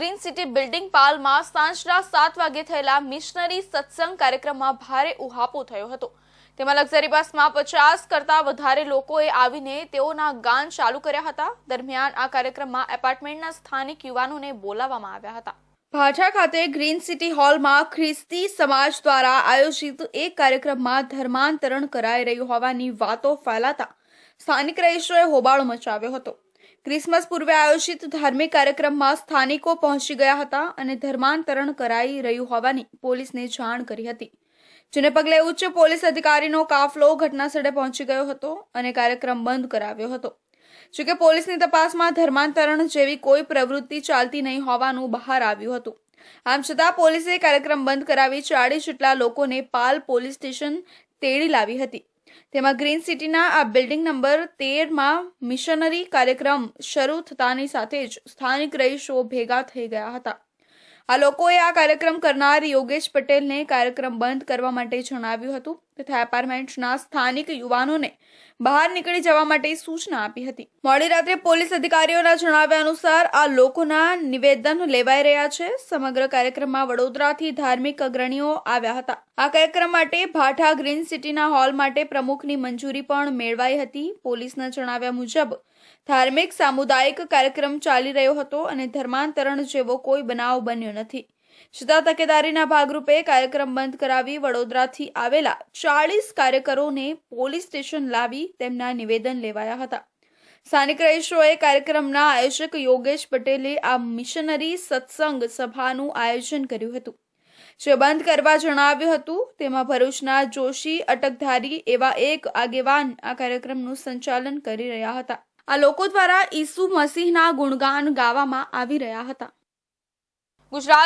Green city building પાલમાં સાંજના 7 વાગે થયેલા મિશનરી સત્સંગ કાર્યક્રમમાં ભારે ઉહાપો થયો હતો। તેમાં લક્ઝરી બસમાં 50 કરતાં વધારે લોકોએ આવીને તેઓના ગાન ચાલુ કર્યા હતા। દરમિયાન આ કાર્યક્રમમાં એપાર્ટમેન્ટના સ્થાનિક યુવાનોને બોલાવવામાં આવ્યા હતા। ભાઠા ખાતે ગ્રીન સિટી હોલમાં ખ્રિસ્તી સમાજ દ્વારા આયોજિત એક કાર્યક્રમમાં ધર્માંતરણ કરાઈ રહ્યું હોવાની વાતો ફેલાતા સ્થાનિક રહીશોએ હોબાળો મચાવ્યો હતો। ક્રિસમસ પૂર્વે આયોજિત ધાર્મિક કાર્યક્રમમાં સ્થાનિકો પહોંચી ગયા હતા અને ધર્માંતરણ કરાઈ રહ્યું હોવાની પોલીસને જાણ કરી હતી, જેને પગલે ઉચ્ચ પોલીસ અધિકારીનો કાફલો ઘટનાસ્થળે પહોંચી ગયો હતો અને કાર્યક્રમ બંધ કરાવ્યો હતો। જોકે પોલીસની તપાસમાં ધર્માંતરણ જેવી કોઈ પ્રવૃત્તિ ચાલતી નહીં હોવાનું બહાર આવ્યું હતું। આમ છતાં પોલીસે કાર્યક્રમ બંધ કરાવી 40 જેટલા લોકોને પાલ પોલીસ સ્ટેશન તેડી લાવી હતી। તેમાં ગ્રીન સિટીના આ બિલ્ડિંગ નંબર 13માં મિશનરી કાર્યક્રમ શરૂ થતાની સાથે જ સ્થાનિક રહીશો ભેગા થઈ ગયા હતા। આ લોકોએ આ કાર્યક્રમ કરનાર યોગેશ પટેલને કાર્યક્રમ બંધ કરવા માટે જણાવ્યું હતું તથા એપાર્ટમેન્ટના સ્થાનિક યુવાનોને બહાર નીકળી જવા માટે સૂચના આપી હતી। મોડી રાત્રે પોલીસ અધિકારીઓના જણાવ્યા અનુસાર આ લોકોના નિવેદન લેવાઈ રહ્યા છે। સમગ્ર કાર્યક્રમમાં વડોદરાથી ધાર્મિક અગ્રણીઓ આવ્યા હતા। આ કાર્યક્રમ માટે ભાઠા ગ્રીન સિટીના હોલ માટે પ્રમુખની મંજૂરી પણ મેળવાઈ હતી। પોલીસના જણાવ્યા મુજબ ધાર્મિક સામુદાયિક કાર્યક્રમ ચાલી રહ્યો હતો અને ધર્માંતરણ જેવો કોઈ બનાવ બન્યો નથી। છતાં તકેદારીના ભાગરૂપે કાર્યક્રમ બંધ કરાવી વડોદરાથી આવેલા 40 કાર્યકરોને પોલીસ સ્ટેશન લાવી તેમના નિવેદન લેવાયા હતા। સ્થાનિક રહીશોએ કાર્યક્રમના આયોજક યોગેશ પટેલે આ મિશનરી સત્સંગ સભાનું આયોજન કર્યું હતું, જે બંધ કરવા જણાવ્યું હતું। તેમાં ભરૂચના જોશી અટકધારી એવા એક આગેવાન આ કાર્યક્રમનું સંચાલન કરી રહ્યા હતા। આ લોકો દ્વારા ઈસુ મસીહના ગુણગાન ગાવામાં આવી રહ્યા હતા। ગુજરાત